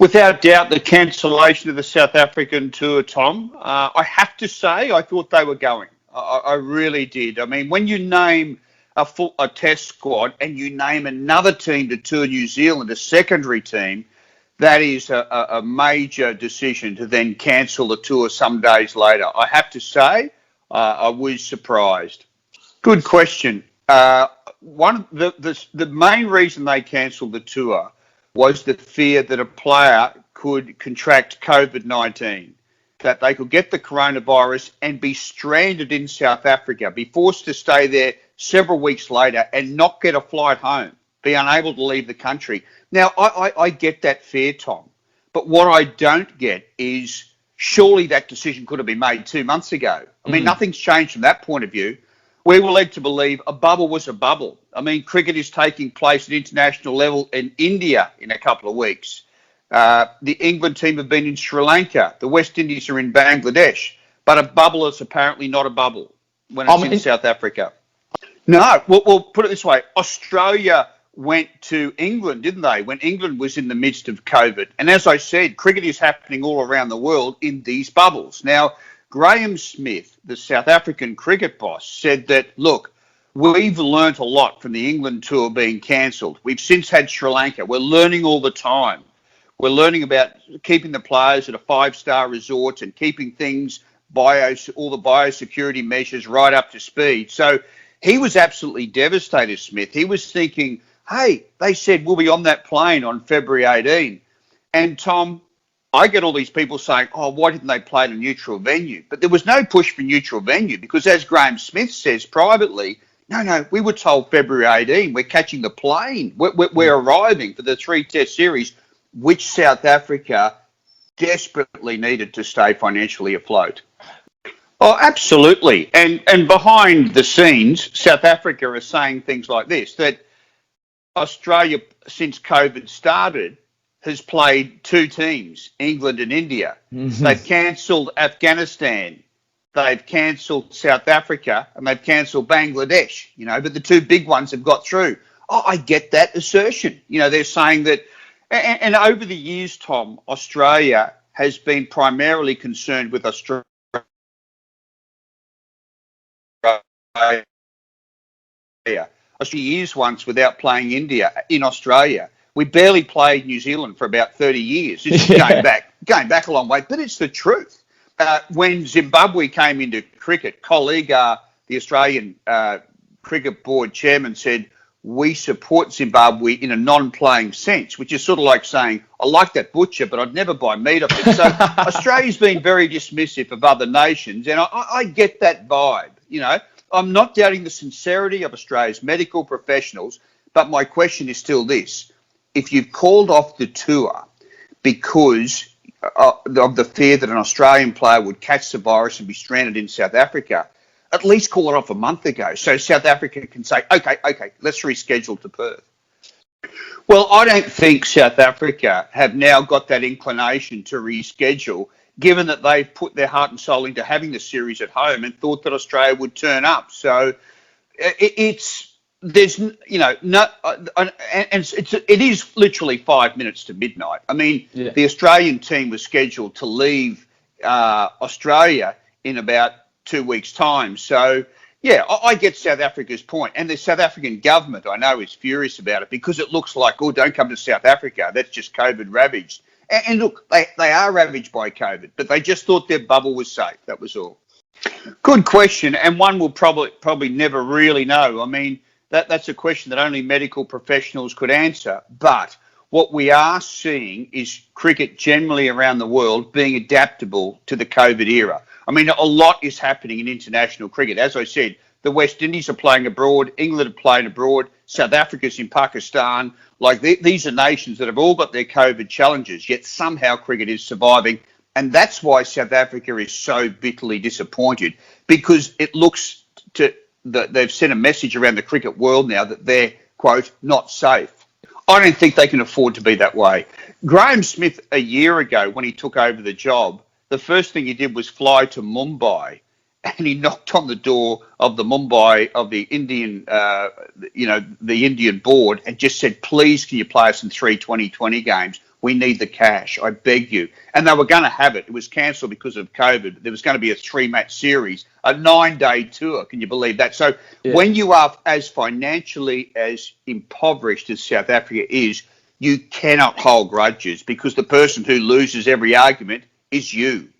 Without doubt, the cancellation of the South African tour, Tom, I have to say I thought they were going. I really did. I mean, when you name a test squad and you name another team to tour New Zealand, a secondary team, that is a major decision to then cancel the tour some days later. I have to say I was surprised. Good question. The main reason they cancelled the tour was the fear that a player could contract COVID-19, that they could get the coronavirus and be stranded in South Africa, be forced to stay there several weeks later and not get a flight home, be unable to leave the country. Now, I get that fear, Tom, but what I don't get is surely that decision could have been made 2 months ago. I mean, nothing's changed from that point of view. We were led to believe a bubble was a bubble. I mean, cricket is taking place at international level in India in a couple of weeks. The England team have been in Sri Lanka. The West Indies are in Bangladesh. But a bubble is apparently not a bubble when it's in South Africa. No, we'll put it this way. Australia went to England, didn't they, when England was in the midst of COVID. And as I said, cricket is happening all around the world in these bubbles. Now, Graham Smith, the South African cricket boss, said that, look, we've learnt a lot from the England tour being cancelled. We've since had Sri Lanka. We're learning all the time. We're learning about keeping the players at a 5-star resort and keeping things, all the biosecurity measures right up to speed. So he was absolutely devastated, Smith. He was thinking, hey, they said we'll be on that plane on February 18. And Tom, I get all these people saying, oh, why didn't they play at a neutral venue? But there was no push for neutral venue because, as Graham Smith says privately, no, we were told February 18, we're catching the plane. We're arriving for the 3-test series, which South Africa desperately needed to stay financially afloat. Oh, absolutely. And behind the scenes, South Africa are saying things like this, that Australia, since COVID started, has played 2 teams, England and India. They've cancelled Afghanistan. They've cancelled South Africa and they've cancelled Bangladesh, but the 2 big ones have got through. Oh, I get that assertion. They're saying that, and over the years, Tom, Australia has been primarily concerned with Australia years once without playing India in Australia. We barely played New Zealand for about 30 years. This is going back a long way, but it's the truth. When Zimbabwe came into cricket, Colleague, the Australian Cricket Board chairman, said, we support Zimbabwe in a non-playing sense, which is sort of like saying, I like that butcher, but I'd never buy meat off him. So Australia's been very dismissive of other nations, and I get that vibe. I'm not doubting the sincerity of Australia's medical professionals, but my question is still this. If you've called off the tour because of the fear that an Australian player would catch the virus and be stranded in South Africa, at least call it off a month ago so South Africa can say, okay, let's reschedule to Perth. Well, I don't think South Africa have now got that inclination to reschedule, given that they've put their heart and soul into having the series at home and thought that Australia would turn up. So it is literally 5 minutes to midnight. I mean, The Australian team was scheduled to leave Australia in about 2 weeks' time. So, I get South Africa's point. And the South African government, I know, is furious about it because it looks like, oh, don't come to South Africa. That's just COVID ravaged. And look, they are ravaged by COVID, but they just thought their bubble was safe. That was all. Good question, and one we'll probably never really know. I mean, that's a question that only medical professionals could answer. But what we are seeing is cricket generally around the world being adaptable to the COVID era. I mean, a lot is happening in international cricket. As I said, the West Indies are playing abroad, England are playing abroad, South Africa's in Pakistan. These are nations that have all got their COVID challenges, yet somehow cricket is surviving. And that's why South Africa is so bitterly disappointed, because it looks they've sent a message around the cricket world now that they're, quote, not safe. I don't think they can afford to be that way. Graham Smith, a year ago, when he took over the job, the first thing he did was fly to Mumbai, and he knocked on the door of the Indian, the Indian board, and just said, please, can you play us in 3 2020 games? We need the cash. I beg you. And they were going to have it. It was cancelled because of COVID. But there was going to be a 3-match series, a 9-day tour. Can you believe that? So when you are as financially as impoverished as South Africa is, you cannot hold grudges, because the person who loses every argument is you.